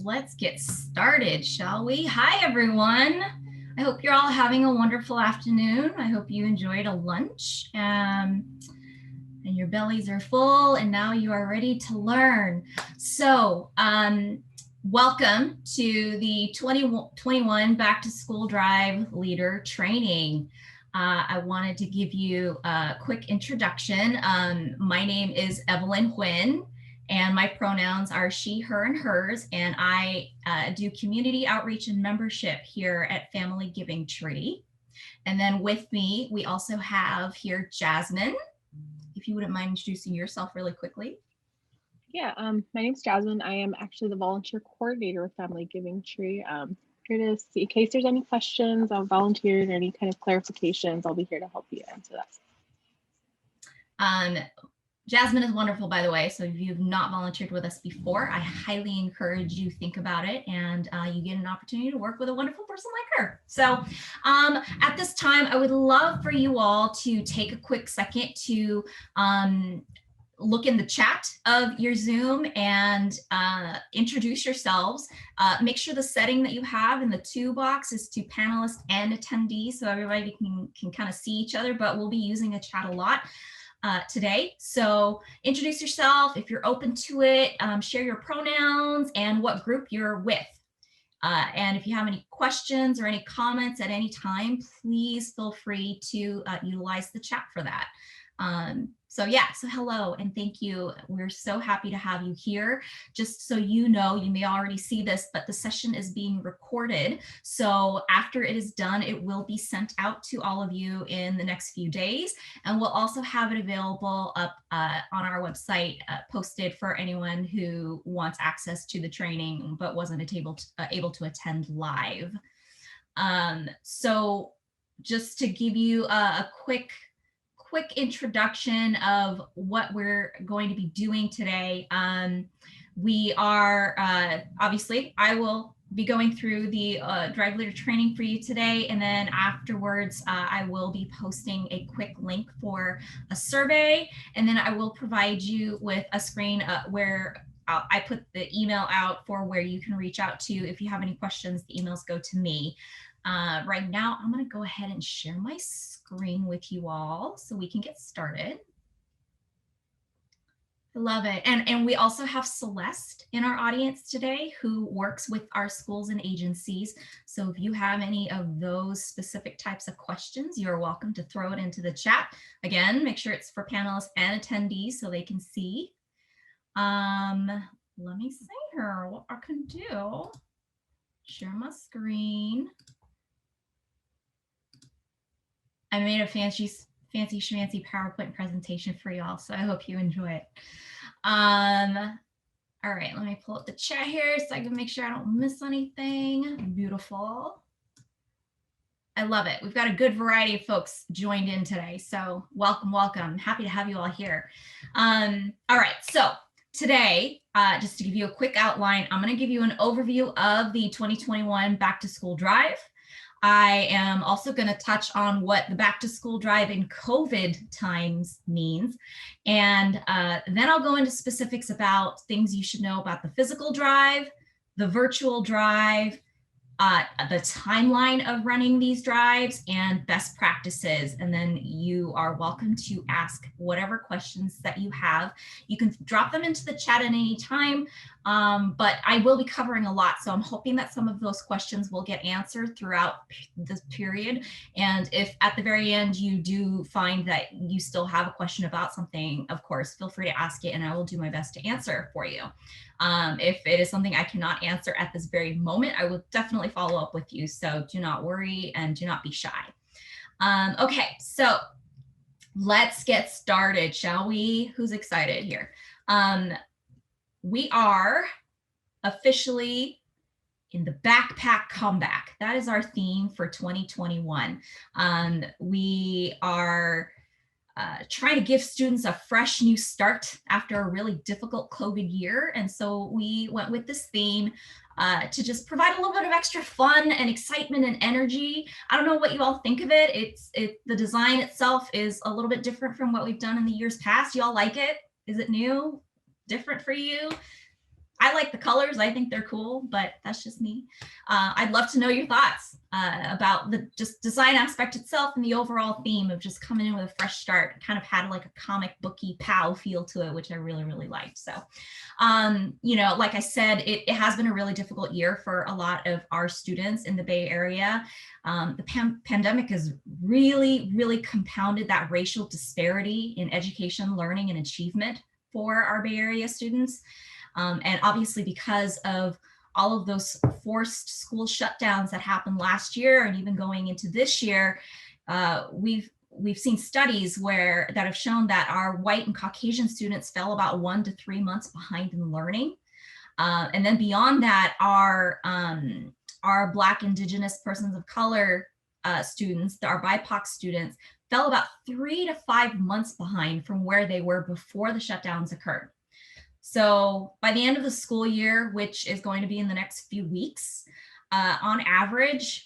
let's get started, shall we? Hi, everyone. I hope you're all having a wonderful afternoon. I hope you enjoyed a lunch and your bellies are full and now you are ready to learn. So welcome to the 2021 Back to School Drive Leader Training. I wanted to give you a quick introduction. My name is Evelyn Huynh, and my pronouns are she, her, and hers, and I do community outreach and membership here at Family Giving Tree. And then with me, we also have here Jasmine. If you wouldn't mind introducing yourself really quickly. Yeah, my name's Jasmine. I am actually the volunteer coordinator with Family Giving Tree. Here to see in case there's any questions on volunteers or any kind of clarifications, I'll be here to help you answer that. Jasmine is wonderful, by the way. So if you've not volunteered with us before, I highly encourage you think about it, and you get an opportunity to work with a wonderful person like her. So at this time, I would love for you all to take a quick second to look in the chat of your Zoom and introduce yourselves. Make sure the setting that you have in the to box is to panelists and attendees, so everybody can kind of see each other, but we'll be using the chat a lot today. So introduce yourself if you're open to it, share your pronouns and what group you're with. And if you have any questions or any comments at any time, please feel free to utilize the chat for that. So hello and thank you. We're so happy to have you here. Just so you know, you may already see this, but the session is being recorded. So after it is done, it will be sent out to all of you in the next few days. And we'll also have it available up on our website, posted for anyone who wants access to the training, but wasn't able to attend live. So just to give you a quick introduction of what we're going to be doing today. We are, obviously, I will be going through the Drive Leader training for you today, and then afterwards, I will be posting a quick link for a survey, and then I will provide you with a screen where I put the email out for where you can reach out to. If you have any questions, the emails go to me. Right now, I'm going to go ahead and share my screen with you all so we can get started. I love it. And we also have Celeste in our audience today who works with our schools and agencies. So if you have any of those specific types of questions, you're welcome to throw it into the chat. Again, make sure it's for panelists and attendees so they can see. Let me see here what I can do. Share my screen. I made a fancy schmancy PowerPoint presentation for y'all, so I hope you enjoy it. All right, let me pull up the chat here so I can make sure I don't miss anything. Beautiful. I love it. We've got a good variety of folks joined in today, so welcome, welcome. Happy to have you all here. All right, so today, just to give you a quick outline, I'm going to give you an overview of the 2021 Back to School Drive. I am also going to touch on what the back to school drive in COVID times means. And then I'll go into specifics about things you should know about the physical drive, the virtual drive, the timeline of running these drives, and best practices. And then you are welcome to ask whatever questions that you have. You can drop them into the chat at any time, but I will be covering a lot. So I'm hoping that some of those questions will get answered throughout this period. And if at the very end you do find that you still have a question about something, of course, feel free to ask it and I will do my best to answer for you. If it is something I cannot answer at this very moment, I will definitely follow up with you. So do not worry and do not be shy. Okay, so let's get started, shall we? Who's excited here? We are officially in the backpack comeback. That is our theme for 2021. We are trying to give students a fresh new start after a really difficult COVID year. And so we went with this theme to just provide a little bit of extra fun and excitement and energy. I don't know what you all think of it. The design itself is a little bit different from what we've done in the years past. Y'all like it? Is it new? Different for you? I like the colors. I think they're cool, but that's just me. I'd love to know your thoughts about the just design aspect itself and the overall theme of just coming in with a fresh start. It kind of had like a comic booky POW feel to it, which I really, really liked. So, you know, like I said, it has been a really difficult year for a lot of our students in the Bay Area. The pandemic has really, really compounded that racial disparity in education, learning, and achievement for our Bay Area students. And obviously, because of all of those forced school shutdowns that happened last year and even going into this year, we've seen studies that have shown that our white and Caucasian students fell about 1 to 3 months behind in learning. And then beyond that, our Black, Indigenous, persons of color students, our BIPOC students, fell about 3 to 5 months behind from where they were before the shutdowns occurred. So by the end of the school year, which is going to be in the next few weeks, on average,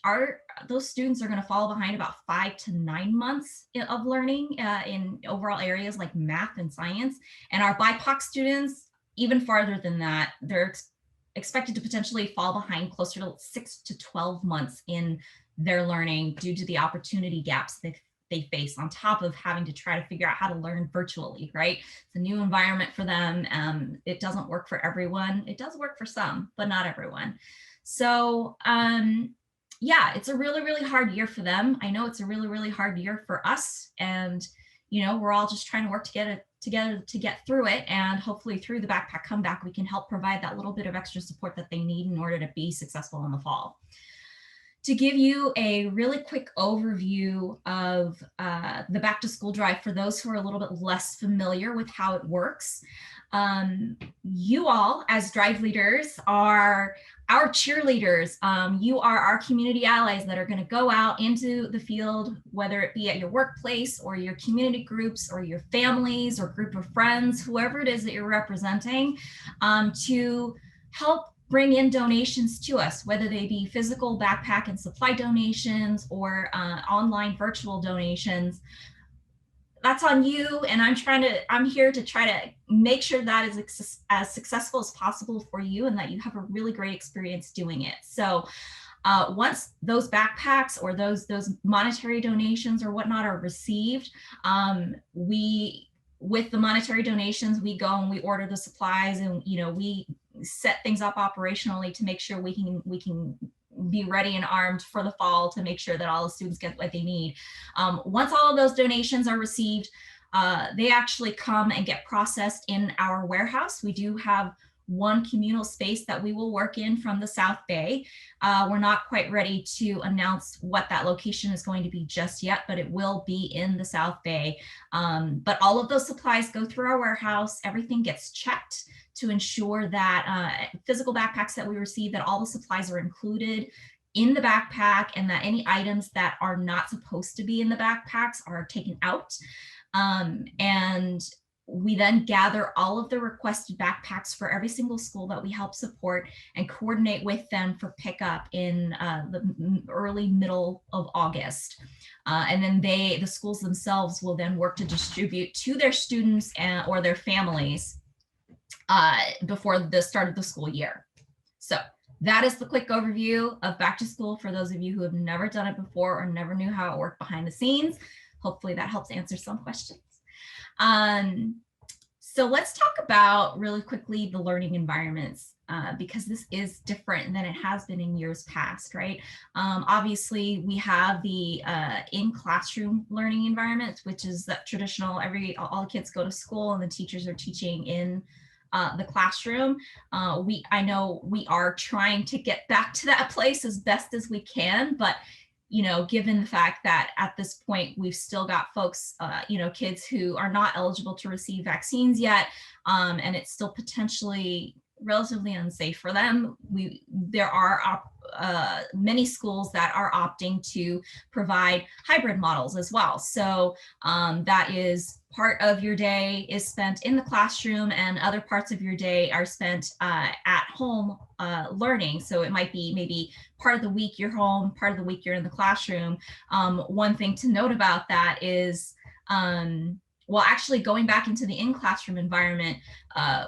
those students are going to fall behind about 5 to 9 months of learning in overall areas like math and science. And our BIPOC students, even farther than that, they're expected to potentially fall behind closer to 6 to 12 months in their learning due to the opportunity gaps they face, on top of having to try to figure out how to learn virtually, right? It's a new environment for them. It doesn't work for everyone. It does work for some, but not everyone. So yeah, it's a really, really hard year for them. I know it's a really, really hard year for us. And, you know, we're all just trying to work together to get through it. And hopefully through the backpack comeback, we can help provide that little bit of extra support that they need in order to be successful in the fall. To give you a really quick overview of the back to school drive for those who are a little bit less familiar with how it works, you all as drive leaders are our cheerleaders. You are our community allies that are going to go out into the field, whether it be at your workplace or your community groups or your families or group of friends, whoever it is that you're representing, to help bring in donations to us, whether they be physical backpack and supply donations or online virtual donations. That's on you, and I'm here to try to make sure that is as successful as possible for you and that you have a really great experience doing it. So once those backpacks or those monetary donations or whatnot are received, with the monetary donations, we go and we order the supplies, and we set things up operationally to make sure we can be ready and armed for the fall to make sure that all the students get what they need. Once all of those donations are received, they actually come and get processed in our warehouse. We do have one communal space that we will work in from the South Bay. We're not quite ready to announce what that location is going to be just yet, but it will be in the South Bay. But all of those supplies go through our warehouse. Everything gets checked to ensure that physical backpacks that we receive, that all the supplies are included in the backpack, and that any items that are not supposed to be in the backpacks are taken out. And we then gather all of the requested backpacks for every single school that we help support and coordinate with them for pickup in the early middle of August. And then the schools themselves will then work to distribute to their students or their families before the start of the school year. So that is the quick overview of back to school for those of you who have never done it before or never knew how it worked behind the scenes. Hopefully that helps answer some questions. So let's talk about really quickly the learning environments, because this is different than it has been in years past, right? Obviously, we have the in-classroom learning environment, which is that traditional, all the kids go to school and the teachers are teaching in the classroom. I know we are trying to get back to that place as best as we can, but given the fact that at this point we've still got folks, kids who are not eligible to receive vaccines yet, and it's still potentially relatively unsafe for them. There are many schools that are opting to provide hybrid models as well. So that is part of your day is spent in the classroom and other parts of your day are spent at home learning. So it might be maybe part of the week you're home, part of the week you're in the classroom. One thing to note about that is well, actually going back into the in-classroom environment,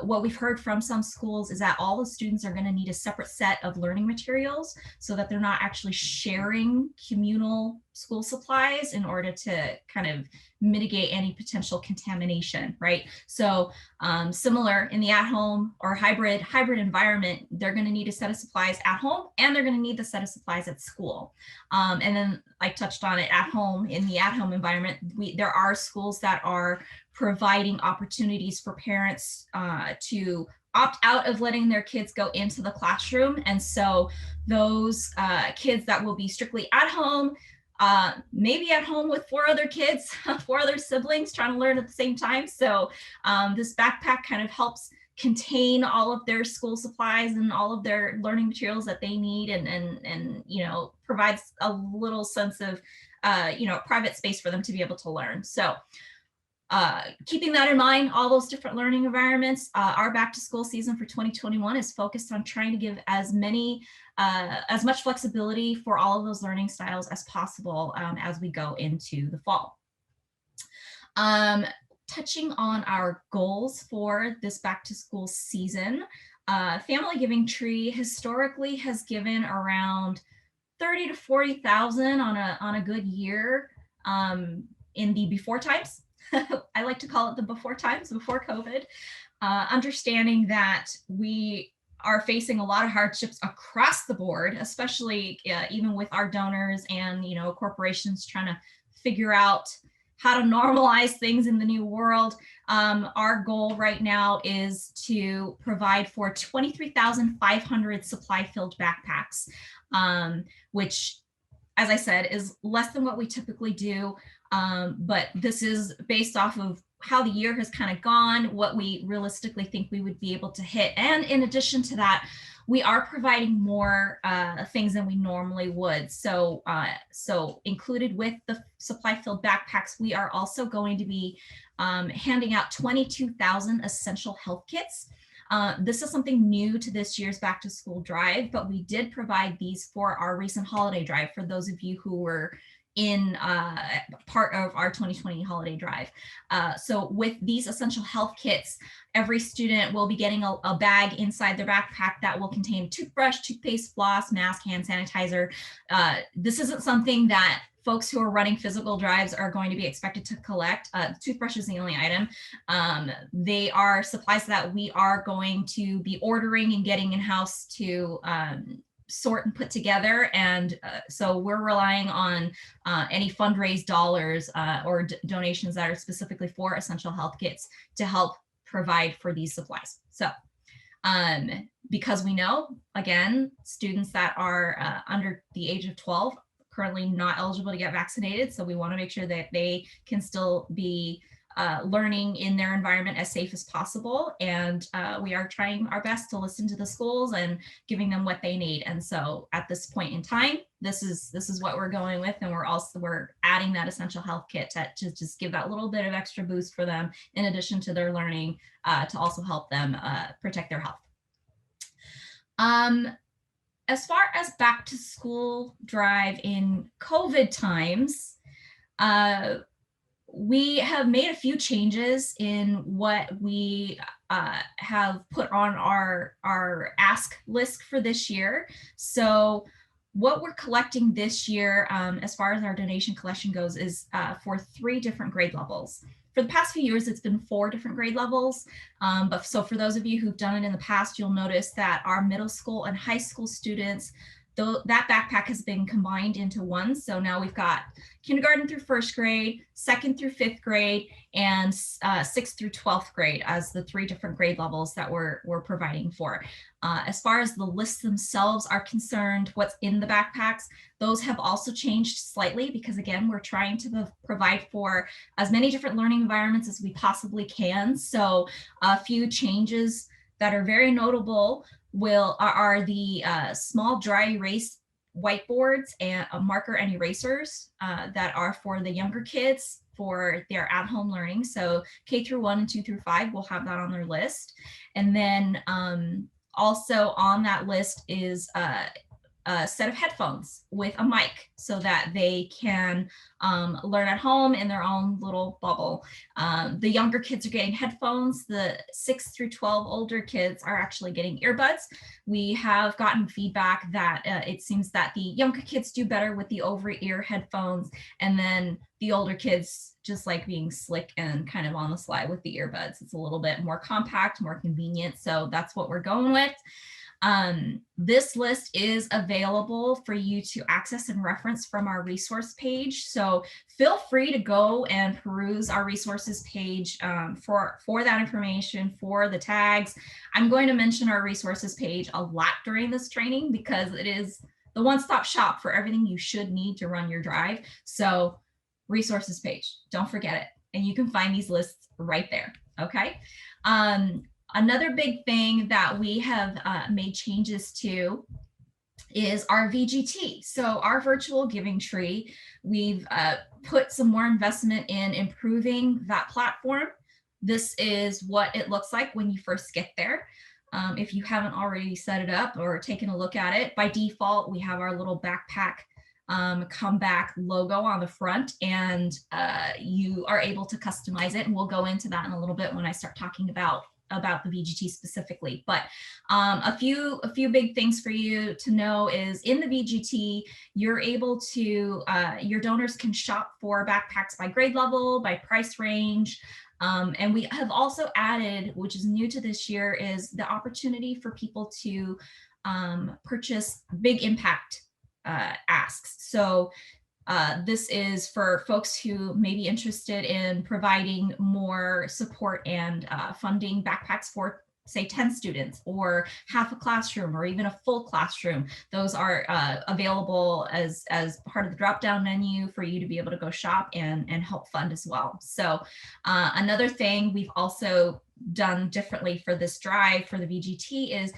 what we've heard from some schools is that all the students are going to need a separate set of learning materials so that they're not actually sharing communal school supplies in order to kind of mitigate any potential contamination, right? So similar in the at-home or hybrid environment, they're going to need a set of supplies at home and they're going to need the set of supplies at school. And then I touched on it at home. In the at-home environment, there are schools that are providing opportunities for parents to opt out of letting their kids go into the classroom. And so those kids that will be strictly at home, maybe at home with 4 other kids, 4 other siblings trying to learn at the same time. So this backpack kind of helps contain all of their school supplies and all of their learning materials that they need, and you know, provides a little sense of you know, private space for them to be able to learn. So keeping that in mind, all those different learning environments, our back to school season for 2021 is focused on trying to give as much flexibility for all of those learning styles as possible as we go into the fall. Touching on our goals for this back to school season, Family Giving Tree historically has given around 30 to 40,000 on a good year in the before times. I like to call it the before times, before COVID, understanding that we are facing a lot of hardships across the board, especially even with our donors and, you know, corporations trying to figure out how to normalize things in the new world. Our goal right now is to provide for 23,500 supply-filled backpacks, which, as I said, is less than what we typically do. But this is based off of how the year has kind of gone, what we realistically think we would be able to hit. And in addition to that, we are providing more things than we normally would. So, so included with the supply filled backpacks, we are also going to be handing out 22,000 essential health kits. This is something new to this year's back to school drive, but we did provide these for our recent holiday drive for those of you who were in part of our 2020 holiday drive. So with these essential health kits, every student will be getting a bag inside their backpack that will contain toothbrush, toothpaste, floss, mask, hand sanitizer. This isn't something that folks who are running physical drives are going to be expected to collect. Toothbrush is the only item. They are supplies that we are going to be ordering and getting in-house to sort and put together. And so we're relying on any fundraised dollars or donations that are specifically for essential health kits to help provide for these supplies. So because we know, again, students that are under the age of 12 currently not eligible to get vaccinated. So we want to make sure that they can still be learning in their environment as safe as possible. And we are trying our best to listen to the schools and giving them what they need. And so at this point in time, this is what we're going with. And we're adding that essential health kit to just give that little bit of extra boost for them in addition to their learning to also help them protect their health. As far as back to school drive in COVID times, we have made a few changes in what we have put on our ask list for this year. So what we're collecting this year, as far as our donation collection goes, is for 3 different grade levels. For the past few years, it's been 4 different grade levels. But so for those of you who've done it in the past, you'll notice that our middle school and high school students, that backpack has been combined into one. So now we've got kindergarten through 1st grade, 2nd through 5th grade, and 6th through 12th grade as the 3 different grade levels that we're providing for. As far as the lists themselves are concerned, what's in the backpacks, those have also changed slightly because, again, we're trying to provide for as many different learning environments as we possibly can. So a few changes that are very notable are the small dry erase whiteboards and a marker and erasers that are for the younger kids for their at-home learning. So K through 1 and 2 through 5 will have that on their list. And then also on that list is a set of headphones with a mic so that they can learn at home in their own little bubble. The younger kids are getting headphones. The 6 through 12 older kids are actually getting earbuds. We have gotten feedback that it seems that the younger kids do better with the over-ear headphones, and then the older kids just like being slick and kind of on the slide with the earbuds. It's a little bit more compact, more convenient. So that's what we're going with. This list is available for you to access and reference from our resource page. So feel free to go and peruse our resources page for that information, for the tags. I'm going to mention our resources page a lot during this training because it is the one-stop shop for everything you should need to run your drive. So resources page, don't forget it. And you can find these lists right there, okay? Another big thing that we have made changes to is our VGT. So our virtual giving tree, we've put some more investment in improving that platform. This is what it looks like when you first get there. If you haven't already set it up or taken a look at it, by default, we have our little backpack comeback logo on the front, and you are able to customize it. And we'll go into that in a little bit when I start talking about the VGT specifically. But a few big things for you to know is in the VGT, you're able to, your donors can shop for backpacks by grade level, by price range. And we have also added, which is new to this year, is the opportunity for people to purchase big impact asks. So this is for folks who may be interested in providing more support and funding backpacks for, say, 10 students or half a classroom or even a full classroom. Those are available as part of the drop-down menu for you to be able to go shop and help fund as well. So another thing we've also done differently for this drive for the VGT is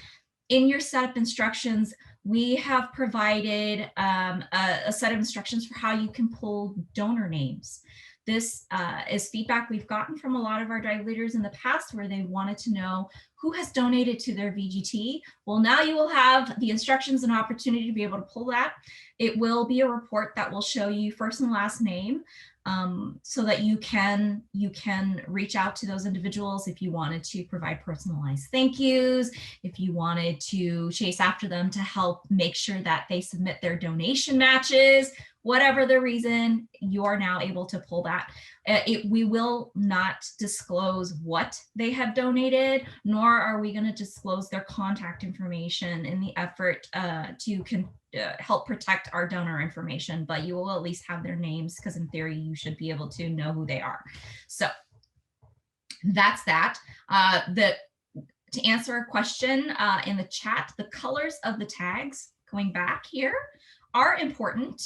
in your setup instructions, we have provided a set of instructions for how you can pull donor names. This is feedback we've gotten from a lot of our drive leaders in the past where they wanted to know who has donated to their VGT. Well, now you will have the instructions and opportunity to be able to pull that. It will be a report that will show you first and last name, so that you can reach out to those individuals if you wanted to provide personalized thank yous, if you wanted to chase after them to help make sure that they submit their donation matches, whatever the reason, you are now able to pull that. We will not disclose what they have donated, nor are we going to disclose their contact information in the effort to help protect our donor information, but you will at least have their names because in theory you should be able to know who they are. So that's that. To answer a question in the chat, the colors of the tags, going back here, are important.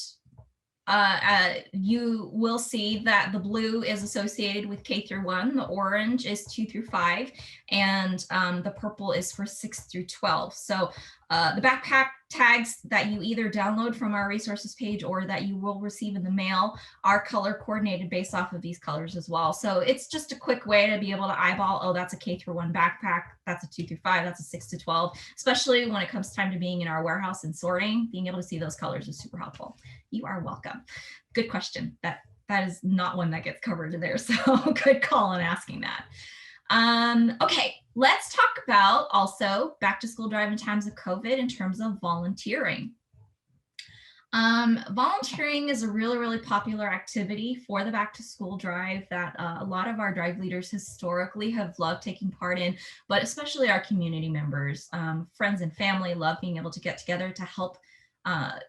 You will see that the blue is associated with K through 1, the orange is 2 through 5, and the purple is for 6 through 12. So the backpack tags that you either download from our resources page or that you will receive in the mail are color coordinated based off of these colors as well. So it's just a quick way to be able to eyeball, oh, that's a K through 1 backpack, that's a 2 through 5, that's a 6 to 12, especially when it comes time to being in our warehouse and sorting. Being able to see those colors is super helpful. You are welcome. Good question. That is not one that gets covered in there, so good call on asking that. Okay, let's talk about also back to school drive in times of COVID in terms of volunteering. Volunteering is a really popular activity for the back to school drive that a lot of our drive leaders historically have loved taking part in, but especially our community members, friends and family love being able to get together to help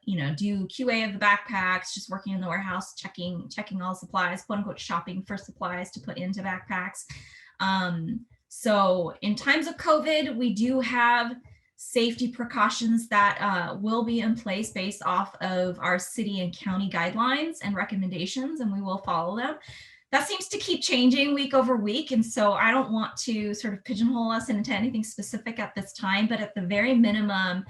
do QA of the backpacks, just working in the warehouse, checking all supplies, quote unquote, shopping for supplies to put into backpacks. So in times of COVID, we do have safety precautions that will be in place based off of our city and county guidelines and recommendations, and we will follow them. That seems to keep changing week over week, and so I don't want to sort of pigeonhole us into anything specific at this time, but at the very minimum,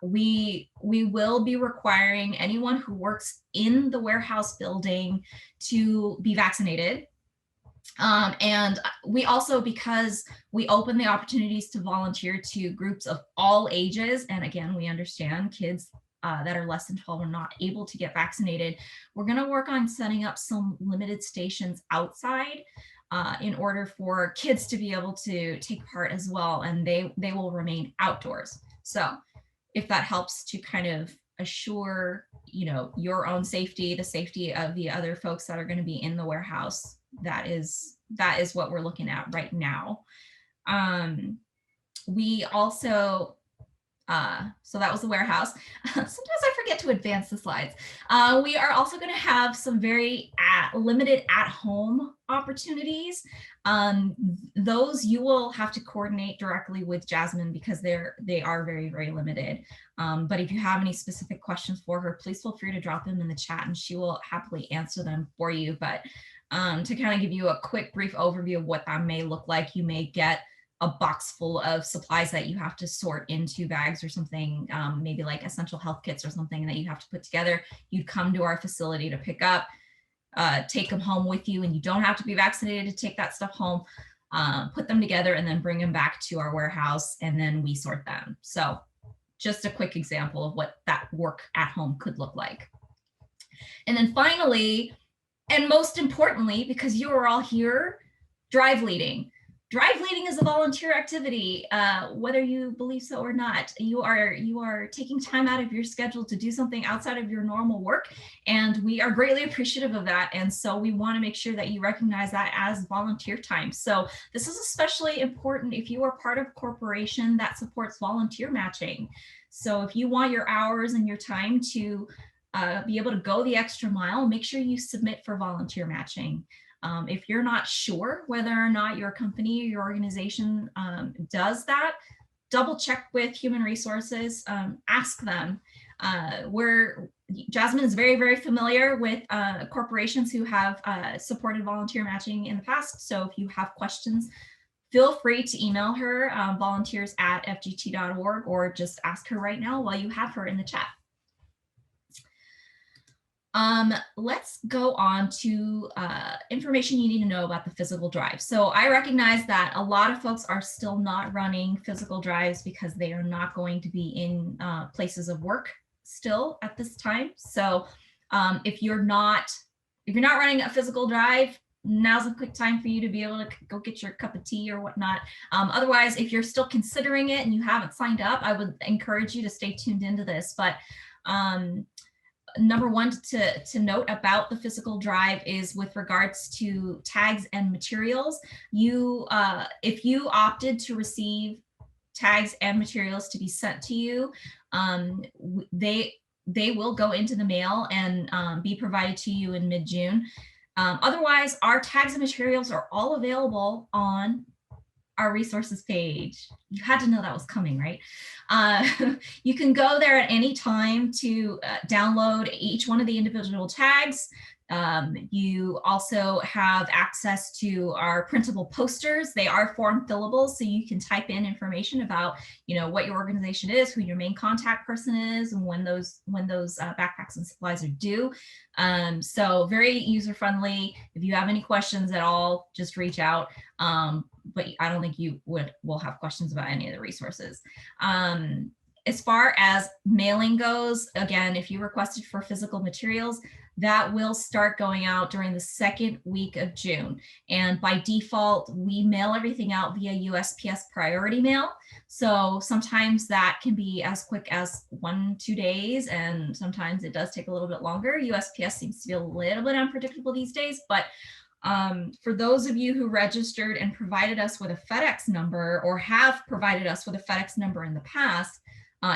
we will be requiring anyone who works in the warehouse building to be vaccinated. And we also, because we open the opportunities to volunteer to groups of all ages, and again, we understand kids that are less than 12 are not able to get vaccinated, we're going to work on setting up some limited stations outside in order for kids to be able to take part as well, and they will remain outdoors. So if that helps to kind of assure, you know, your own safety, the safety of the other folks that are going to be in the warehouse, that is what we're looking at right now. We also so that was the warehouse. Sometimes I forget to advance the slides. We are also going to have some very limited at-home opportunities. Those you will have to coordinate directly with Jasmine because they are very, very limited. But if you have any specific questions for her, please feel free to drop them in the chat and she will happily answer them for you. But to kind of give you a quick, brief overview of what that may look like, you may get a box full of supplies that you have to sort into bags or something, maybe like essential health kits or something that you have to put together. You'd come to our facility to pick up, take them home with you, and you don't have to be vaccinated to take that stuff home, put them together and then bring them back to our warehouse and then we sort them. So just a quick example of what that work at home could look like. And then finally, and most importantly, because you are all here, drive leading. Drive leading is a volunteer activity, whether you believe so or not. You are taking time out of your schedule to do something outside of your normal work, and we are greatly appreciative of that. And so we want to make sure that you recognize that as volunteer time. So this is especially important if you are part of a corporation that supports volunteer matching. So if you want your hours and your time to be able to go the extra mile, make sure you submit for volunteer matching. If you're not sure whether or not your company or your organization does that, double check with human resources, ask them. Jasmine is very, very familiar with corporations who have supported volunteer matching in the past. So if you have questions, feel free to email her, volunteers@fgt.org, or just ask her right now while you have her in the chat. Let's go on to information you need to know about the physical drive. So I recognize that a lot of folks are still not running physical drives because they are not going to be in places of work still at this time. So if you're not running a physical drive, now's a quick time for you to be able to go get your cup of tea or whatnot. Otherwise, if you're still considering it and you haven't signed up, I would encourage you to stay tuned into this. But number one to note about the physical drive is with regards to tags and materials. If you opted to receive tags and materials to be sent to you, they will go into the mail and be provided to you in mid-June. Otherwise, our tags and materials are all available on our resources page. You had to know that was coming, right? You can go there at any time to download each one of the individual tags. You also have access to our printable posters. They are form fillable, so you can type in information about, you know, what your organization is, who your main contact person is, and when those backpacks and supplies are due. So very user friendly. If you have any questions at all, just reach out. But I don't think you will have questions about any of the resources. As far as mailing goes, again, if you requested for physical materials, that will start going out during the second week of June. And by default, we mail everything out via USPS priority mail. So sometimes that can be as quick as 1-2 days, and sometimes it does take a little bit longer. USPS seems to be a little bit unpredictable these days, but for those of you who registered and provided us with a FedEx number, or have provided us with a FedEx number in the past,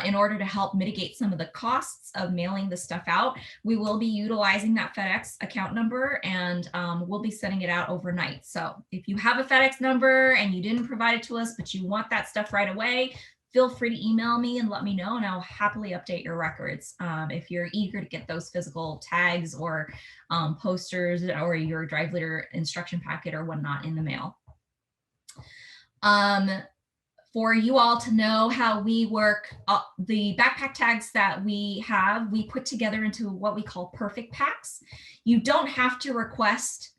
in order to help mitigate some of the costs of mailing the stuff out, we will be utilizing that FedEx account number, and we'll be sending it out overnight. So if you have a FedEx number and you didn't provide it to us, but you want that stuff right away, feel free to email me and let me know, and I'll happily update your records if you're eager to get those physical tags or posters or your drive leader instruction packet or whatnot in the mail. For you all to know how we work, the backpack tags that we have, we put together into what we call perfect packs. You don't have to request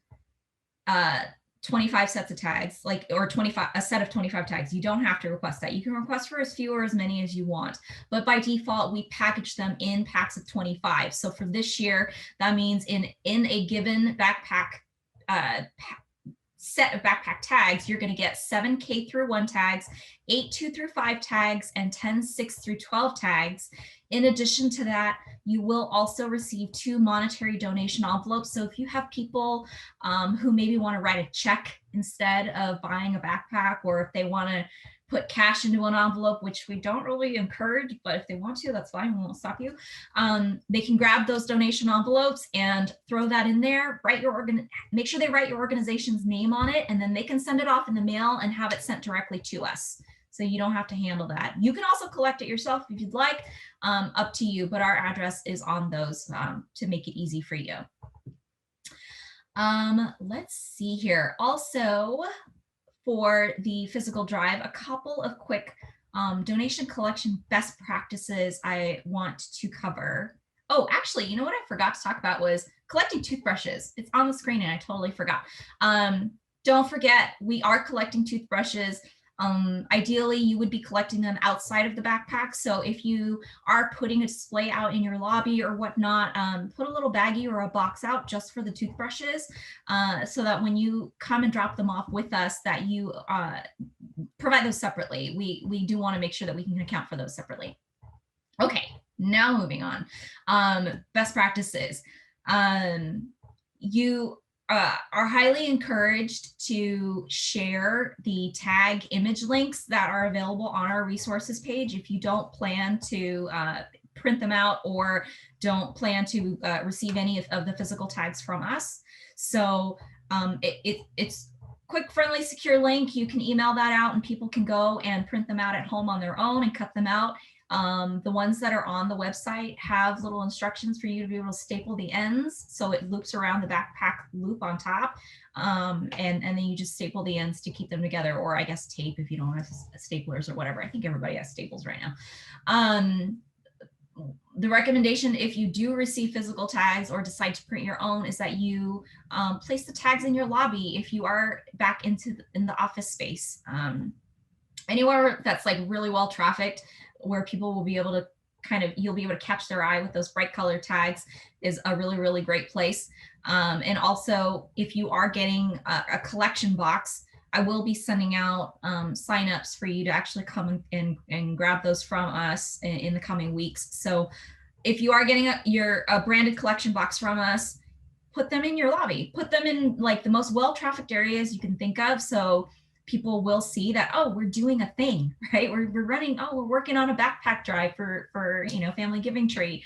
25 sets of tags, like, or 25, a set of 25 tags. You don't have to request that. You can request for as few or as many as you want, but by default, we package them in packs of 25. So for this year, that means in a given backpack, set of backpack tags, you're going to get 7 K through 1 tags, 8 2 through 5 tags, and 10 6 through 12 tags. In addition to that, you will also receive 2 monetary donation envelopes. So if you have people who maybe want to write a check instead of buying a backpack, or if they want to put cash into an envelope, which we don't really encourage, but if they want to, that's fine, we won't stop you. They can grab those donation envelopes and throw that in there, make sure they write your organization's name on it, and then they can send it off in the mail and have it sent directly to us. So you don't have to handle that. You can also collect it yourself if you'd like, up to you, but our address is on those to make it easy for you. Let's see here. Also, for the physical drive, a couple of quick donation collection best practices I want to cover. Oh, actually, you know what I forgot to talk about was collecting toothbrushes. It's on the screen and I totally forgot. Don't forget, we are collecting toothbrushes. Ideally, you would be collecting them outside of the backpack. So if you are putting a display out in your lobby or whatnot, put a little baggie or a box out just for the toothbrushes, so that when you come and drop them off with us, that you provide those separately. We do want to make sure that we can account for those separately. Okay, now moving on. Best practices. You are highly encouraged to share the tag image links that are available on our resources page if you don't plan to print them out or don't plan to receive any of the physical tags from us. So it's quick, friendly, secure link. You can email that out and people can go and print them out at home on their own and cut them out. The ones that are on the website have little instructions for you to be able to staple the ends, so it loops around the backpack loop on top, and then you just staple the ends to keep them together, or I guess tape if you don't have staplers or whatever. I think everybody has staples right now. The recommendation, if you do receive physical tags or decide to print your own, is that you place the tags in your lobby if you are back in the office space. Anywhere that's like really well trafficked, where people will be able to you'll be able to catch their eye with those bright colored tags, is a really, really great place. And also, if you are getting a collection box, I will be sending out signups for you to actually come and grab those from us in the coming weeks. So if you are getting a branded collection box from us, put them in your lobby, put them in like the most well-trafficked areas you can think of. So people will see that, oh, we're doing a thing, right? We're running, oh, we're working on a backpack drive for Family Giving Tree.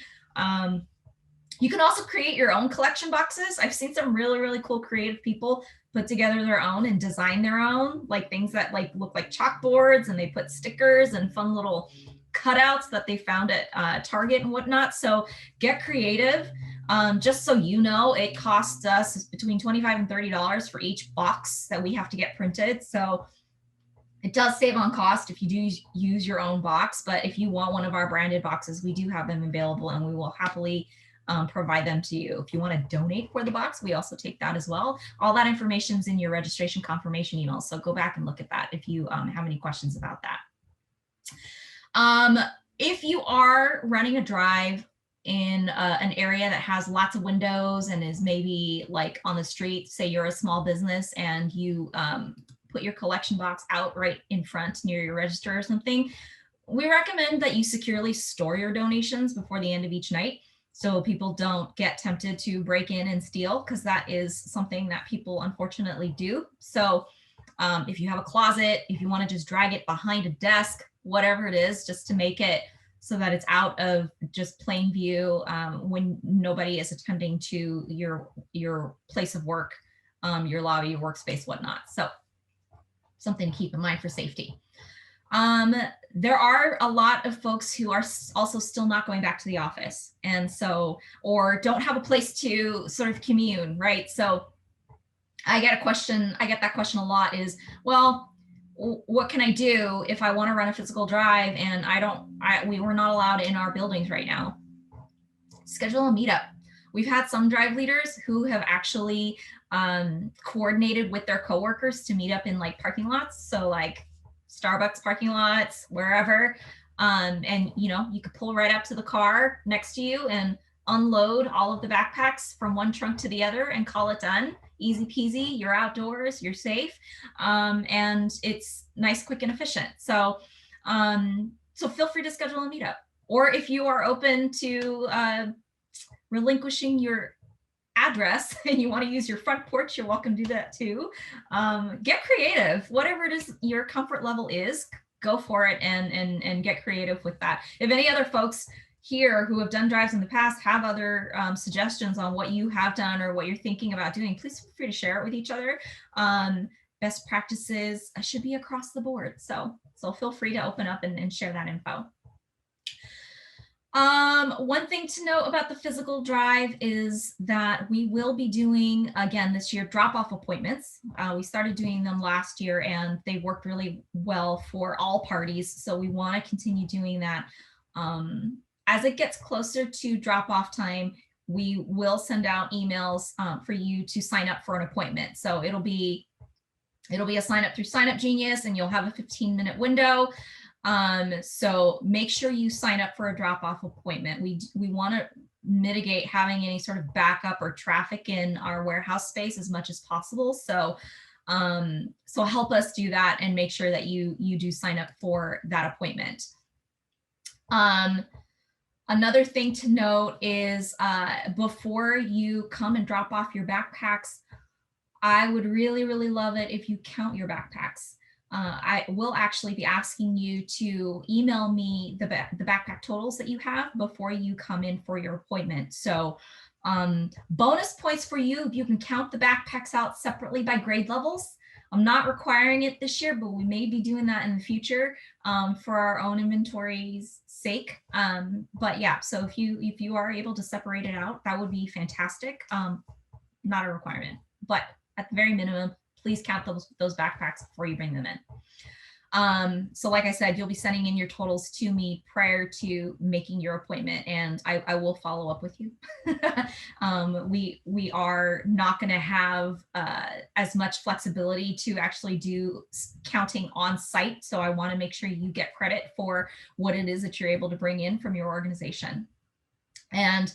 You can also create your own collection boxes. I've seen some really, really cool creative people put together their own and design their own, like things that like look like chalkboards, and they put stickers and fun little cutouts that they found at Target and whatnot. So get creative. Just so you know, it costs us between $25 and $30 for each box that we have to get printed. So it does save on cost if you do use your own box, but if you want one of our branded boxes, we do have them available and we will happily provide them to you. If you want to donate for the box, we also take that as well. All that information is in your registration confirmation email. So go back and look at that if you have any questions about that. If you are running a drive in an area that has lots of windows and is maybe like on the street, say you're a small business and you put your collection box out right in front near your register or something, we recommend that you securely store your donations before the end of each night, so people don't get tempted to break in and steal, because that is something that people unfortunately do. So if you have a closet, if you want to just drag it behind a desk, whatever it is, just to make it so that it's out of just plain view when nobody is attending to your place of work, your lobby, your workspace, whatnot. So something to keep in mind for safety. There are a lot of folks who are also still not going back to the office, and so, or don't have a place to sort of commune, right? So I get that question a lot is, well, what can I do if I want to run a physical drive and we were not allowed in our buildings right now? Schedule a meetup. We've had some drive leaders who have actually coordinated with their coworkers to meet up in like parking lots. So like Starbucks parking lots, wherever. And you could pull right up to the car next to you and unload all of the backpacks from one trunk to the other and call it done. Easy peasy, you're outdoors, you're safe, and it's nice, quick, and efficient. So feel free to schedule a meetup. Or if you are open to relinquishing your address and you want to use your front porch, you're welcome to do that too. Get creative. Whatever it is your comfort level is, go for it and get creative with that. If any other folks here who have done drives in the past have other suggestions on what you have done or what you're thinking about doing, please feel free to share it with each other. Best practices should be across the board. So feel free to open up and share that info. One thing to note about the physical drive is that we will be doing, again, this year, drop-off appointments. We started doing them last year and they worked really well for all parties. So we want to continue doing that. As it gets closer to drop-off time, we will send out emails for you to sign up for an appointment. So it'll be a sign up through Sign Up Genius, and you'll have a 15-minute window. So make sure you sign up for a drop-off appointment. We want to mitigate having any sort of backup or traffic in our warehouse space as much as possible. So help us do that and make sure that you do sign up for that appointment. Another thing to note is before you come and drop off your backpacks, I would really, really love it if you count your backpacks. I will actually be asking you to email me the backpack totals that you have before you come in for your appointment. So bonus points for you if you can count the backpacks out separately by grade levels. I'm not requiring it this year, but we may be doing that in the future for our own inventory's sake. But yeah, so if you are able to separate it out, that would be fantastic. Not a requirement, but at the very minimum, please count those backpacks before you bring them in. So like I said, you'll be sending in your totals to me prior to making your appointment, and I will follow up with you. We are not going to have as much flexibility to actually do counting on site. So I want to make sure you get credit for what it is that you're able to bring in from your organization. And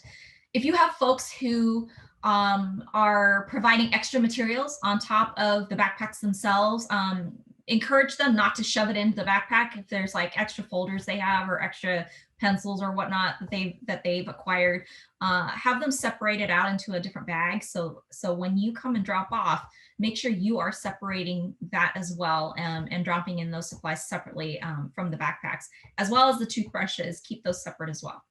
if you have folks who are providing extra materials on top of the backpacks themselves, encourage them not to shove it into the backpack. If there's like extra folders they have or extra pencils or whatnot that they've acquired, have them separated out into a different bag. So when you come and drop off, make sure you are separating that as well, and dropping in those supplies separately from the backpacks, as well as the toothbrushes. Keep those separate as well.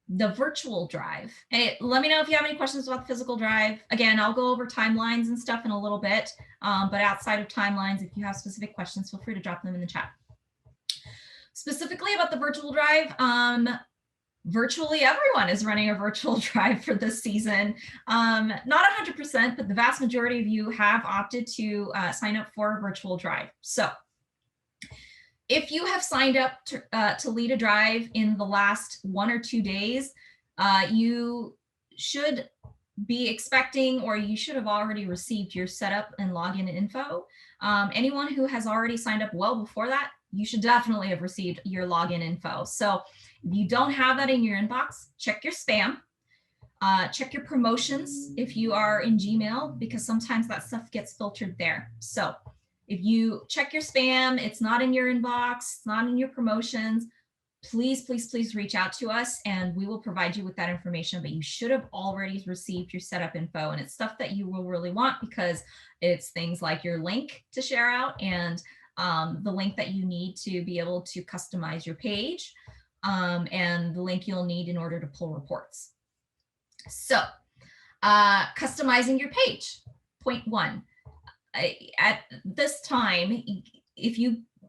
The virtual drive. Hey, let me know if you have any questions about the physical drive. Again, I'll go over timelines and stuff in a little bit, but outside of timelines, if you have specific questions, feel free to drop them in the chat. Specifically about the virtual drive, virtually everyone is running a virtual drive for this season. Not 100%, but the vast majority of you have opted to sign up for a virtual drive. So if you have signed up to lead a drive in the last 1 or 2 days, you should be expecting, or you should have already received your setup and login info. Anyone who has already signed up well before that, you should definitely have received your login info. So if you don't have that in your inbox, check your spam. Check your promotions if you are in Gmail, because sometimes that stuff gets filtered there. So if you check your spam, it's not in your inbox, it's not in your promotions, please, please, please reach out to us and we will provide you with that information. But you should have already received your setup info, and it's stuff that you will really want, because it's things like your link to share out and the link that you need to be able to customize your page, and the link you'll need in order to pull reports. So customizing your page, point 1. At this time,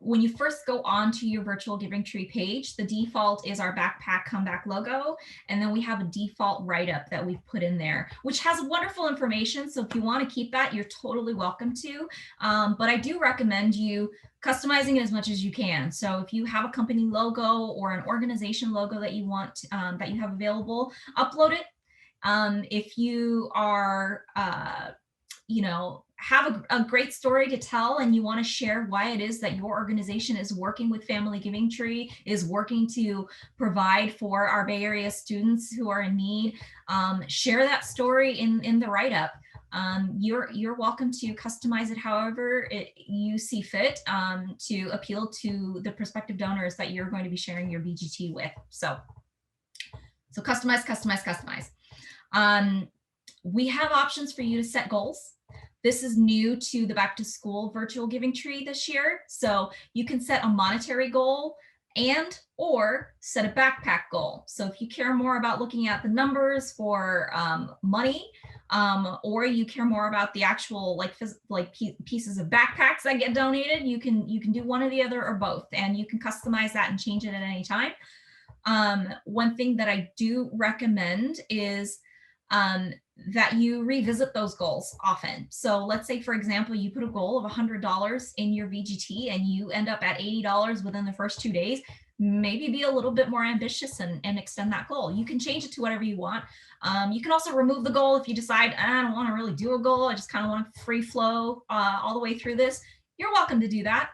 when you first go onto your virtual Giving Tree page, the default is our backpack comeback logo, and then we have a default write-up that we've put in there, which has wonderful information. So if you want to keep that, you're totally welcome to. But I do recommend you customizing it as much as you can. So if you have a company logo or an organization logo that you want that you have available, upload it. If you are, you know, have a great story to tell and you want to share why it is that your organization is working with Family Giving Tree, is working to provide for our Bay Area students who are in need, share that story in the write-up. You're welcome to customize it however you see fit, to appeal to the prospective donors that you're going to be sharing your VGT with. So customize, customize, customize. We have options for you to set goals. This is new to the back to school virtual giving tree this year. So you can set a monetary goal and or set a backpack goal. So if you care more about looking at the numbers for money, or you care more about the actual pieces of backpacks that get donated, you can do one or the other or both, and you can customize that and change it at any time. One thing that I do recommend is that you revisit those goals often. So let's say, for example, you put a goal of $100 in your VGT and you end up at $80 within the first 2 days. Maybe be a little bit more ambitious and extend that goal. You can change it to whatever you want. You can also remove the goal if you decide, I don't want to really do a goal. I just kind of want to free flow all the way through this. You're welcome to do that.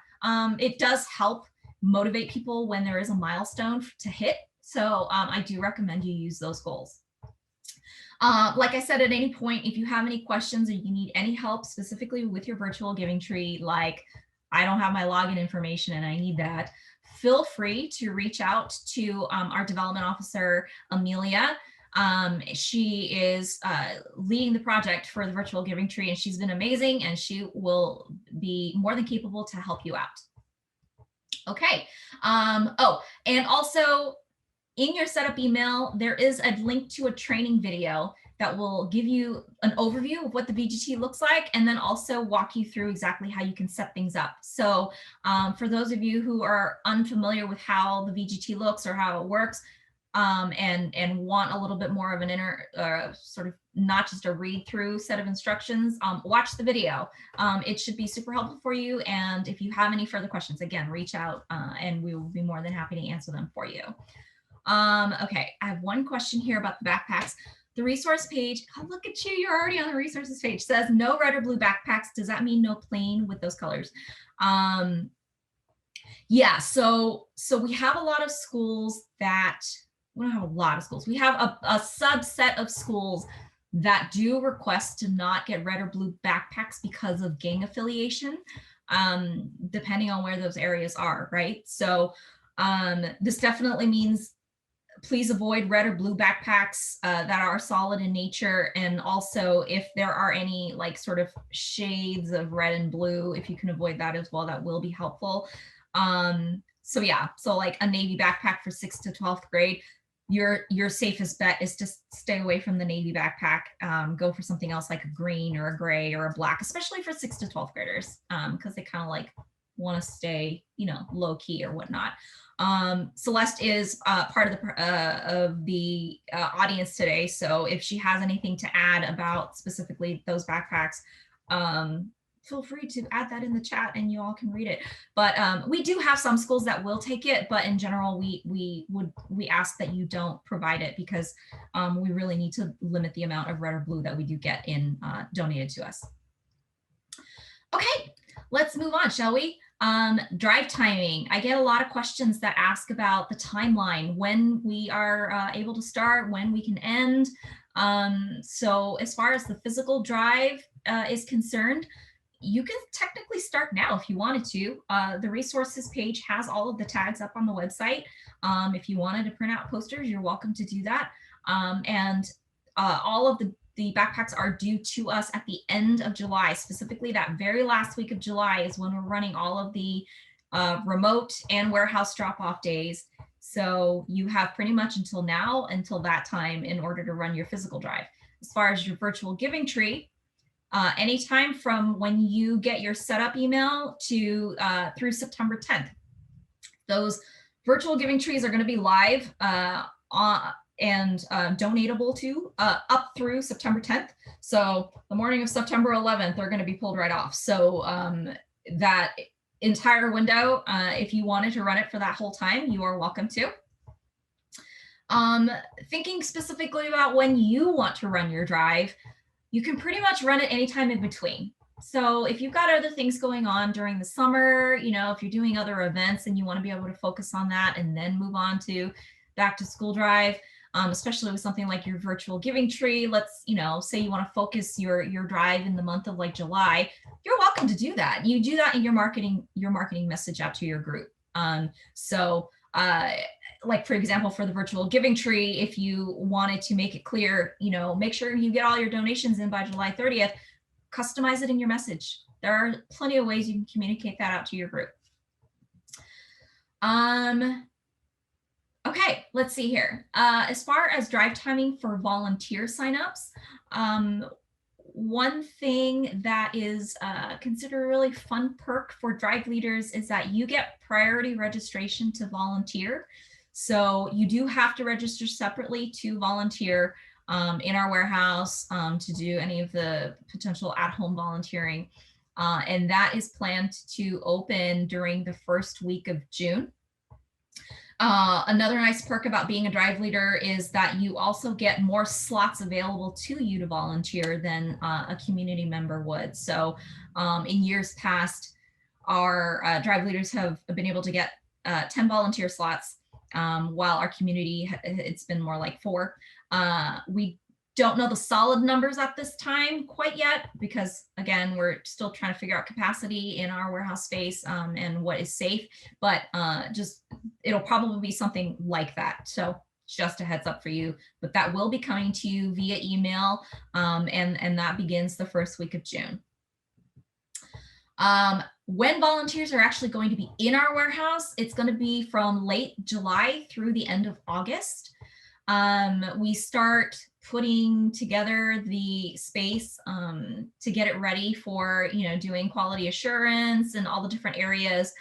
It does help motivate people when there is a milestone to hit. So I do recommend you use those goals. Like I said, at any point, if you have any questions or you need any help specifically with your virtual giving tree, like I don't have my login information and I need that, feel free to reach out to our development officer, Amelia. She is leading the project for the virtual giving tree, and she's been amazing, and she will be more than capable to help you out. Okay. Oh, and also, in your setup email, there is a link to a training video that will give you an overview of what the VGT looks like, and then also walk you through exactly how you can set things up. So for those of you who are unfamiliar with how the VGT looks or how it works, and want a little bit more of an sort of not just a read through set of instructions, watch the video. It should be super helpful for you. And if you have any further questions, again, reach out and we will be more than happy to answer them for you. Okay, I have one question here about the backpacks. The resource page, oh, look at you, you're already on the resources page, says no red or blue backpacks. Does that mean no plain with those colors? Yeah, so we have a lot of schools that, we don't have a lot of schools. We have a subset of schools that do request to not get red or blue backpacks because of gang affiliation, depending on where those areas are, right? So this definitely means please avoid red or blue backpacks that are solid in nature. And also if there are any like sort of shades of red and blue, if you can avoid that as well, that will be helpful. So yeah, so like a navy backpack for 6th to 12th grade, your safest bet is to stay away from the navy backpack. Go for something else like a green or a gray or a black, especially for 6th to 12th graders, because they kind of like want to stay, you know, low key or whatnot. Celeste is part of the audience today, so if she has anything to add about specifically those backpacks, feel free to add that in the chat and you all can read it. But we do have some schools that will take it, but in general, we ask that you don't provide it because we really need to limit the amount of red or blue that we do get in donated to us. Okay, let's move on, shall we? Drive timing. I get a lot of questions that ask about the timeline, when we are able to start, when we can end. So as far as the physical drive is concerned, you can technically start now if you wanted to. The resources page has all of the tags up on the website. If you wanted to print out posters, you're welcome to do that. And all of the backpacks are due to us at the end of July. Specifically, that very last week of July is when we're running all of the remote and warehouse drop-off days. So you have pretty much until now, until that time, in order to run your physical drive. As far as your virtual giving tree, anytime from when you get your setup email to through September 10th. Those virtual giving trees are going to be live and donatable to up through September 10th. So the morning of September 11th, they're going to be pulled right off. So that entire window, if you wanted to run it for that whole time, you are welcome to. Thinking specifically about when you want to run your drive, you can pretty much run it anytime in between. So if you've got other things going on during the summer, if you're doing other events and you want to be able to focus on that and then move on to back to school drive, especially with something like your virtual giving tree, let's, say you want to focus your drive in the month of like July, you're welcome to do that. You do that in your marketing message out to your group. Like for example, for the virtual giving tree, if you wanted to make it clear, make sure you get all your donations in by July 30th, customize it in your message. There are plenty of ways you can communicate that out to your group. Okay, let's see here. As far as drive timing for volunteer signups, one thing that is considered a really fun perk for drive leaders is that you get priority registration to volunteer. So you do have to register separately to volunteer in our warehouse to do any of the potential at-home volunteering. And that is planned to open during the first week of June. Another nice perk about being a drive leader is that you also get more slots available to you to volunteer than a community member would. So in years past, our drive leaders have been able to get 10 volunteer slots, while our community, it's been more like 4. We don't know the solid numbers at this time quite yet, because again, we're still trying to figure out capacity in our warehouse space and what is safe, but it'll probably be something like that. So just a heads up for you, but that will be coming to you via email, and that begins the first week of June. When volunteers are actually going to be in our warehouse, it's going to be from late July through the end of August. We start putting together the space to get it ready for, doing quality assurance and all the different areas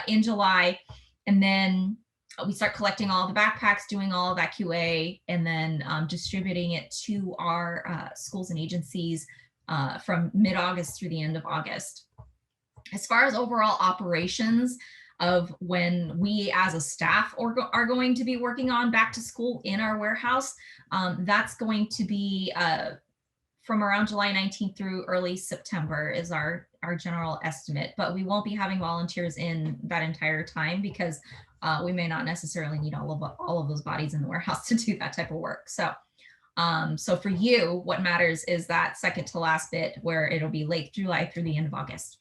in July. And then we start collecting all the backpacks, doing all of that QA, and then distributing it to our schools and agencies from mid-August through the end of August. As far as overall operations of when we as a staff are going to be working on back to school in our warehouse, that's going to be from around July 19th through early September is our general estimate, but we won't be having volunteers in that entire time because we may not necessarily need all of those bodies in the warehouse to do that type of work. So for you, what matters is that second to last bit where it'll be late July through the end of August.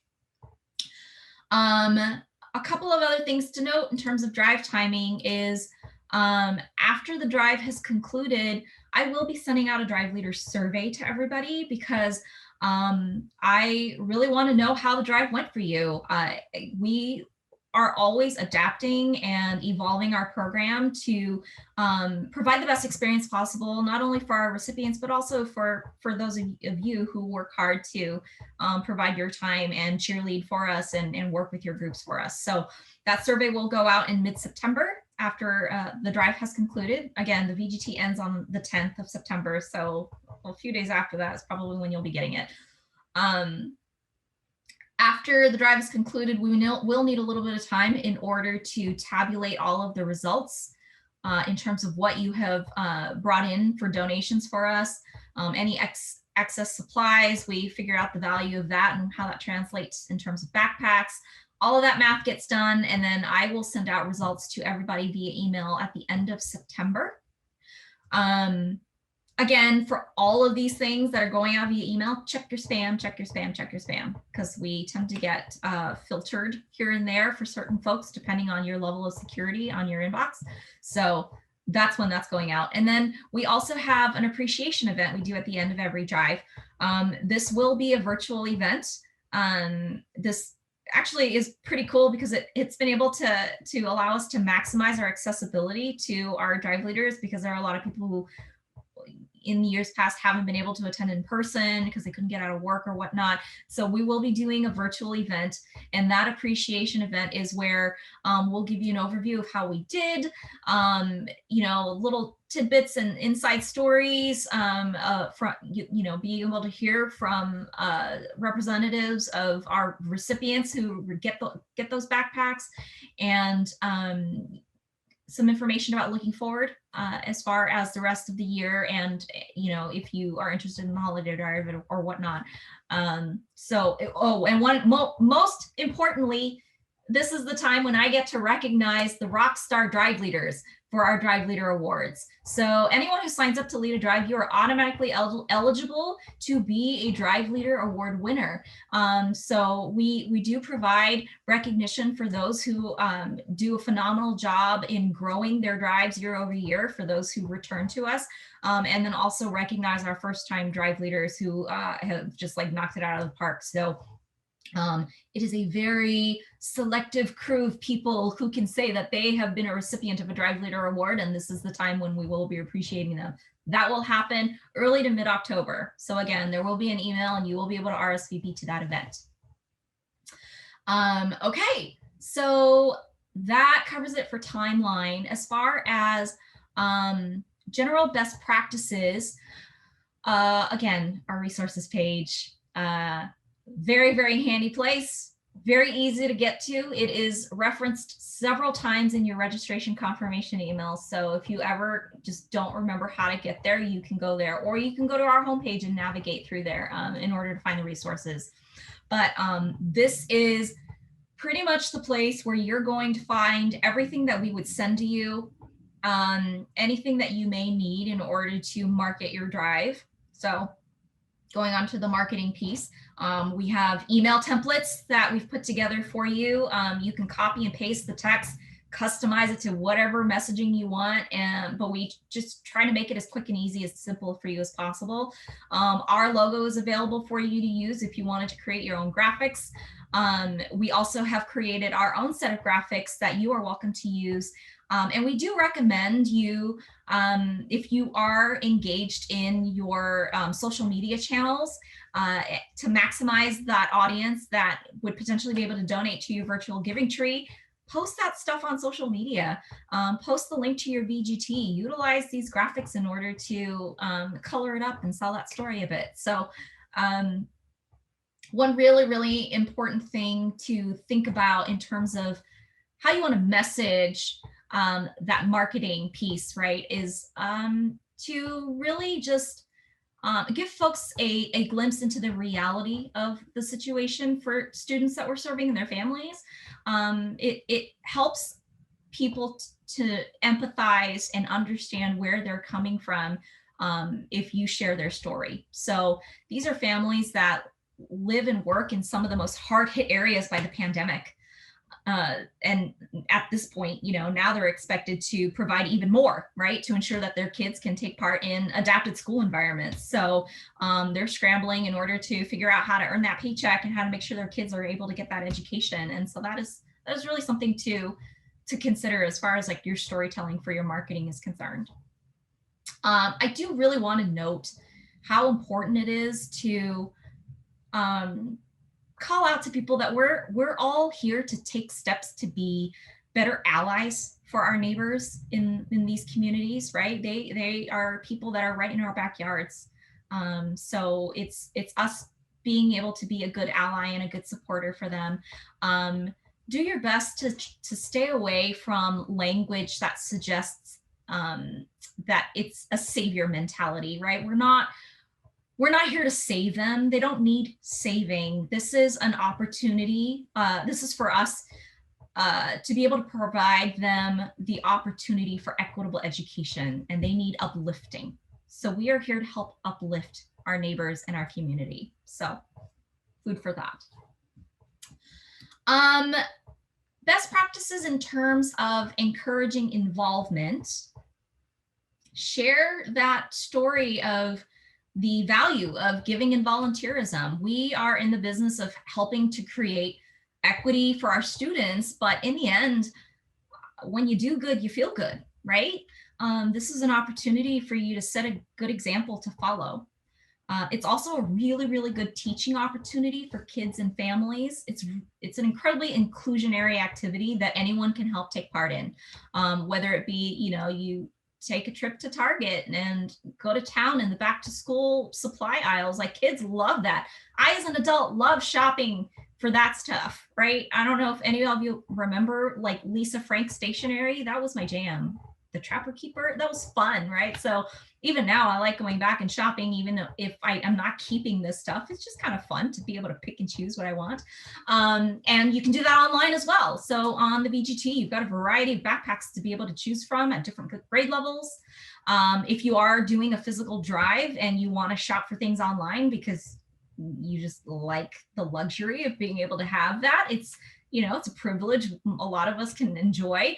A couple of other things to note in terms of drive timing is after the drive has concluded, I will be sending out a drive leader survey to everybody because I really want to know how the drive went for you. We are always adapting and evolving our program to provide the best experience possible, not only for our recipients, but also for those of you who work hard to provide your time and cheerlead for us and work with your groups for us. So that survey will go out in mid-September after the drive has concluded. Again, the VGT ends on the 10th of September. So a few days after that is probably when you'll be getting it. After the drive is concluded, we will need a little bit of time in order to tabulate all of the results in terms of what you have brought in for donations for us. Any excess supplies, we figure out the value of that and how that translates in terms of backpacks. All of that math gets done, and then I will send out results to everybody via email at the end of September. Again, for all of these things that are going out via email, check your spam, check your spam, check your spam, because we tend to get filtered here and there for certain folks, depending on your level of security on your inbox. So that's when that's going out. And then we also have an appreciation event we do at the end of every drive. This will be a virtual event. This actually is pretty cool because it's been able to allow us to maximize our accessibility to our drive leaders, because there are a lot of people who in years past haven't been able to attend in person because they couldn't get out of work or whatnot. So we will be doing a virtual event, and that appreciation event is where we'll give you an overview of how we did, little tidbits and inside stories from, being able to hear from representatives of our recipients who get those backpacks, and some information about looking forward as far as the rest of the year, and if you are interested in the holiday drive or whatnot. Most importantly, this is the time when I get to recognize the rock star drive leaders for our Drive Leader Awards. So anyone who signs up to lead a drive, you are automatically eligible to be a Drive Leader Award winner. So we do provide recognition for those who do a phenomenal job in growing their drives year over year, for those who return to us, and then also recognize our first time drive leaders who have just like knocked it out of the park. So it is a very selective crew of people who can say that they have been a recipient of a Drive Leader Award, and this is the time when we will be appreciating them. That will happen early to mid-October. So again, there will be an email and you will be able to RSVP to that event. Okay, so that covers it for timeline. As far as general best practices, again, our resources page, very, very handy place, very easy to get to. It is referenced several times in your registration confirmation emails. So if you ever just don't remember how to get there, you can go there, or you can go to our homepage and navigate through there in order to find the resources. But this is pretty much the place where you're going to find everything that we would send to you, anything that you may need in order to market your drive. So going on to the marketing piece, we have email templates that we've put together for you. You can copy and paste the text, customize it to whatever messaging you want, but we just try to make it as quick and easy, as simple for you as possible. Our logo is available for you to use if you wanted to create your own graphics. We also have created our own set of graphics that you are welcome to use. And we do recommend you, if you are engaged in your social media channels, to maximize that audience that would potentially be able to donate to your virtual giving tree, post that stuff on social media, post the link to your VGT, utilize these graphics in order to color it up and sell that story a bit. So one really, really important thing to think about in terms of how you want to message that marketing piece, right, is to really just give folks a glimpse into the reality of the situation for students that we're serving and their families. It helps people to empathize and understand where they're coming from if you share their story. So these are families that live and work in some of the most hard-hit areas by the pandemic. And at this point, now they're expected to provide even more, right, to ensure that their kids can take part in adapted school environments. So they're scrambling in order to figure out how to earn that paycheck and how to make sure their kids are able to get that education. And so that is really something to consider as far as like your storytelling for your marketing is concerned. I do really want to note how important it is to call out to people that we're all here to take steps to be better allies for our neighbors in these communities, right? They are people that are right in our backyards. So it's us being able to be a good ally and a good supporter for them. Do your best to stay away from language that suggests that it's a savior mentality, right? We're not here to save them. They don't need saving. This is an opportunity. This is for us to be able to provide them the opportunity for equitable education, and they need uplifting. So we are here to help uplift our neighbors and our community. So food for thought. Best practices in terms of encouraging involvement. Share that story of the value of giving and volunteerism. We are in the business of helping to create equity for our students, but in the end, when you do good, you feel good, right? This is an opportunity for you to set a good example to follow. It's also a really, really good teaching opportunity for kids and families. It's an incredibly inclusionary activity that anyone can help take part in, whether it be, you take a trip to Target and go to town in the back to school supply aisles. Like, kids love that. I, as an adult, love shopping for that stuff, right? I don't know if any of you remember like Lisa Frank stationery. That was my jam. The Trapper Keeper, that was fun, right? So even now I like going back and shopping, even if I am not keeping this stuff. It's just kind of fun to be able to pick and choose what I want. And you can do that online as well. So on the VGT, you've got a variety of backpacks to be able to choose from at different grade levels. If you are doing a physical drive and you want to shop for things online because you just like the luxury of being able to have that, it's a privilege a lot of us can enjoy.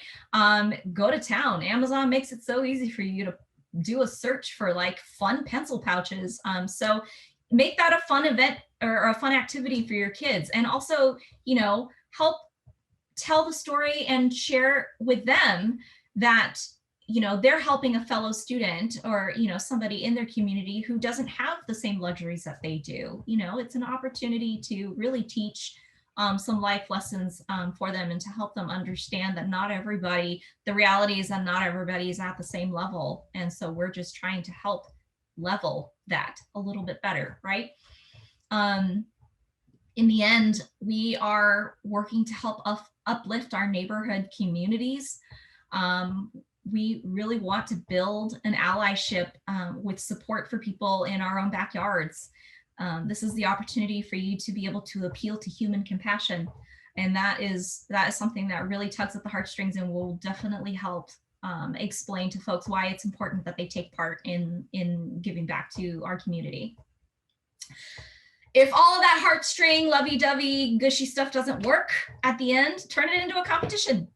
Go to town. Amazon makes it so easy for you to do a search for like fun pencil pouches. So make that a fun event or a fun activity for your kids, and also help tell the story and share with them that they're helping a fellow student or somebody in their community who doesn't have the same luxuries that they do. It's an opportunity to really teach some life lessons for them, and to help them understand that the reality is that not everybody is at the same level. And so we're just trying to help level that a little bit better, right? In the end, we are working to help uplift our neighborhood communities. We really want to build an allyship with support for people in our own backyards. This is the opportunity for you to be able to appeal to human compassion. And that is something that really tugs at the heartstrings and will definitely help explain to folks why it's important that they take part in giving back to our community. If all of that heartstring, lovey-dovey, gushy stuff doesn't work at the end, turn it into a competition.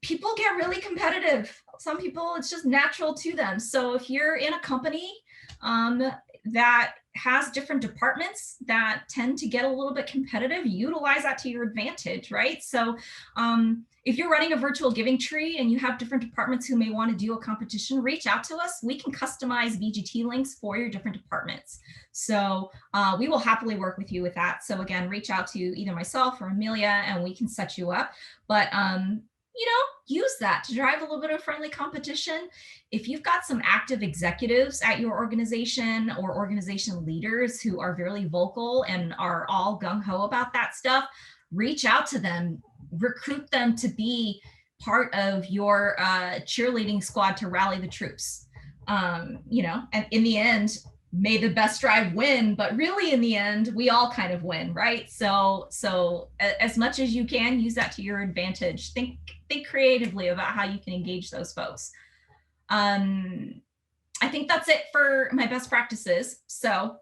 People get really competitive. Some people, it's just natural to them. So if you're in a company that has different departments that tend to get a little bit competitive, utilize that to your advantage, right? So if you're running a virtual giving tree and you have different departments who may want to do a competition, reach out to us. We can customize VGT links for your different departments. So we will happily work with you with that. So again, reach out to either myself or Amelia and we can set you up. But use that to drive a little bit of friendly competition. If you've got some active executives at your organization or organization leaders who are very vocal and are all gung-ho about that stuff, reach out to them, recruit them to be part of your cheerleading squad to rally the troops. And in the end, may the best drive win, but really in the end, we all kind of win, right? So as much as you can, use that to your advantage. Think creatively about how you can engage those folks. I think that's it for my best practices. So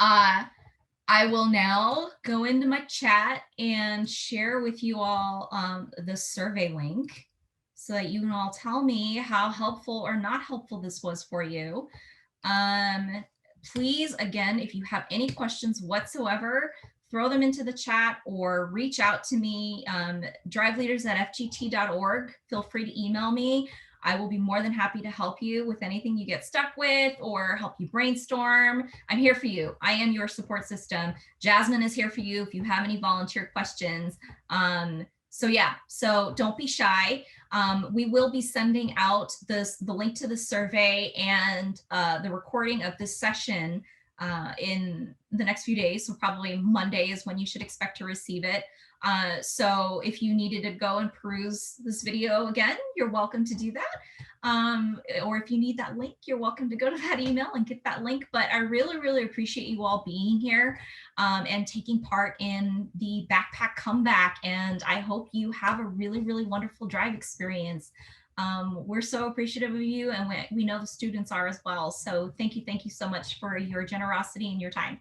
I will now go into my chat and share with you all the survey link so that you can all tell me how helpful or not helpful this was for you. Please, again, if you have any questions whatsoever, throw them into the chat or reach out to me, driveleaders@fgt.org. Feel free to email me. I will be more than happy to help you with anything you get stuck with or help you brainstorm. I'm here for you. I am your support system. Jasmine is here for you if you have any volunteer questions. So don't be shy. We will be sending out the link to the survey and the recording of this session in the next few days. So probably Monday is when you should expect to receive it. So if you needed to go and peruse this video again, you're welcome to do that. Or if you need that link, you're welcome to go to that email and get that link. But I really, really appreciate you all being here and taking part in the backpack comeback. And I hope you have a really, really wonderful drive experience. We're so appreciative of you, and we know the students are as well. So thank you so much for your generosity and your time.